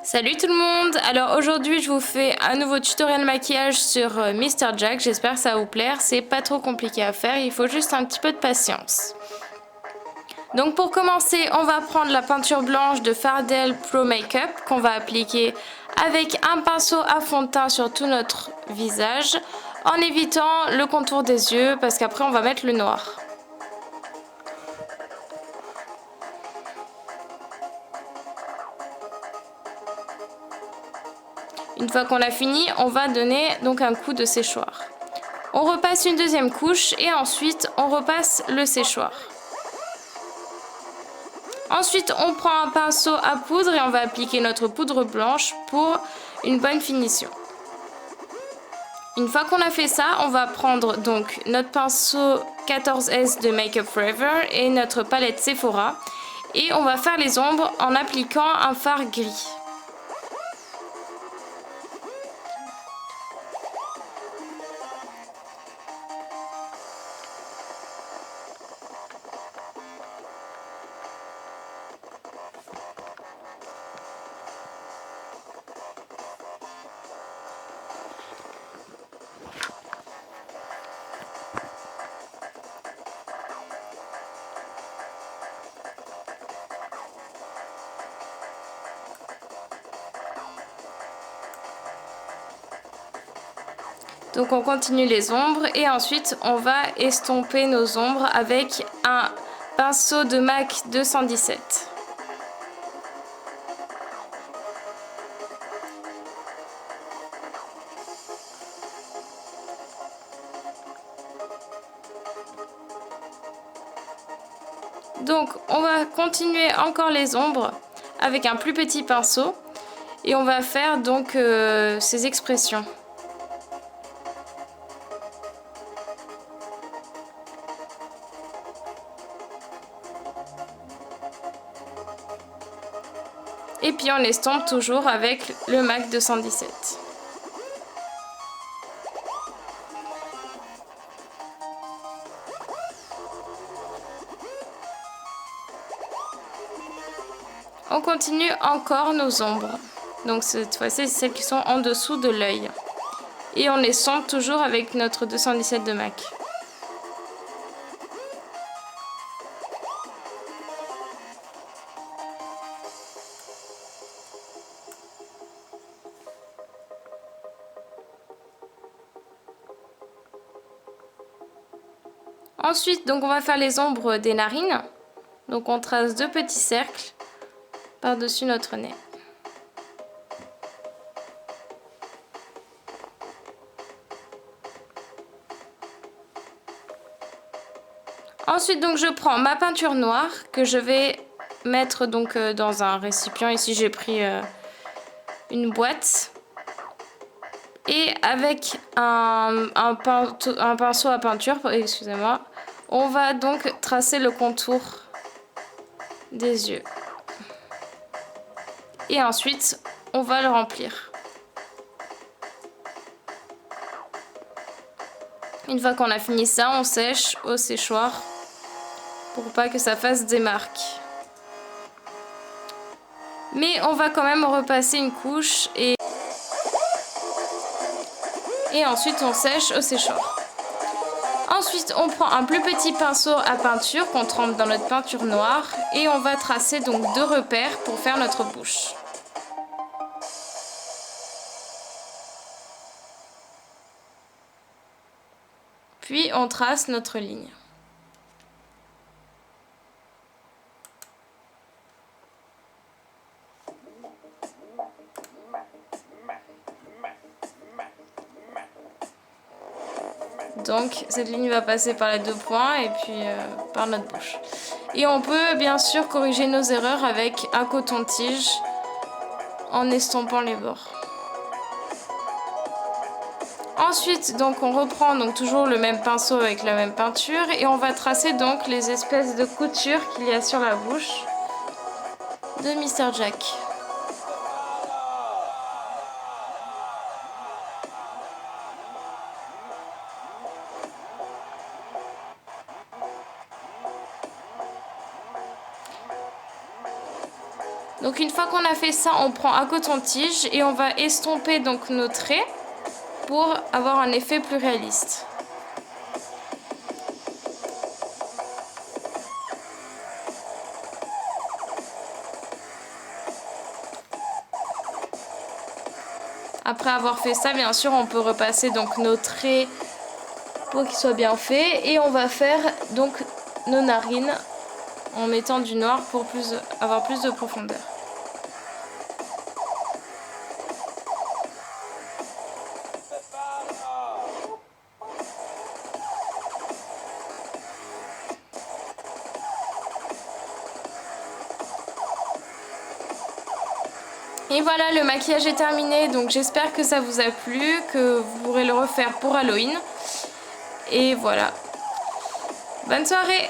Salut tout le monde. Alors aujourd'hui je vous fais un nouveau tutoriel maquillage sur Mr. Jack. J'espère que ça va vous plaire. C'est pas trop compliqué à faire, il faut juste un petit peu de patience. Donc pour commencer, on va prendre la peinture blanche de Fardel Pro Makeup qu'on va appliquer avec un pinceau à fond de teint sur tout notre visage en évitant le contour des yeux parce qu'après on va mettre le noir. Une fois qu'on a fini, on va donner donc un coup de séchoir. On repasse une deuxième couche et ensuite on repasse le séchoir. Ensuite, on prend un pinceau à poudre et on va appliquer notre poudre blanche pour une bonne finition. Une fois qu'on a fait ça, on va prendre donc notre pinceau 14S de Make Up Forever et notre palette Sephora et on va faire les ombres en appliquant un fard gris. Donc on continue les ombres et ensuite on va estomper nos ombres avec un pinceau de MAC 217. Donc on va continuer encore les ombres avec un plus petit pinceau et on va faire donc ces expressions. Et puis on estompe toujours avec le MAC 217. On continue encore nos ombres. Donc cette fois-ci, c'est celles qui sont en dessous de l'œil. Et on estompe toujours avec notre 217 de MAC. Ensuite, donc on va faire les ombres des narines. Donc on trace deux petits cercles par-dessus notre nez. Ensuite, donc je prends ma peinture noire que je vais mettre donc dans un récipient. Ici, j'ai pris une boîte. Et avec un pinceau à peinture, excusez-moi, on va donc tracer le contour des yeux. Et ensuite, on va le remplir. Une fois qu'on a fini ça, on sèche au séchoir pour pas que ça fasse des marques. Mais on va quand même repasser une couche et ensuite on sèche au séchoir. Ensuite, on prend un plus petit pinceau à peinture qu'on trempe dans notre peinture noire et on va tracer donc deux repères pour faire notre bouche. Puis on trace notre ligne. Donc cette ligne va passer par les deux points et puis par notre bouche. Et on peut bien sûr corriger nos erreurs avec un coton-tige en estompant les bords. Ensuite, donc on reprend donc toujours le même pinceau avec la même peinture et on va tracer donc les espèces de coutures qu'il y a sur la bouche de Mr. Jack. Donc une fois qu'on a fait ça, on prend un coton-tige et on va estomper donc nos traits pour avoir un effet plus réaliste. Après avoir fait ça, bien sûr, on peut repasser donc nos traits pour qu'ils soient bien faits. Et on va faire donc nos narines en mettant du noir pour avoir plus de profondeur. Et voilà, le maquillage est terminé, donc j'espère que ça vous a plu, que vous pourrez le refaire pour Halloween. Et voilà. Bonne soirée!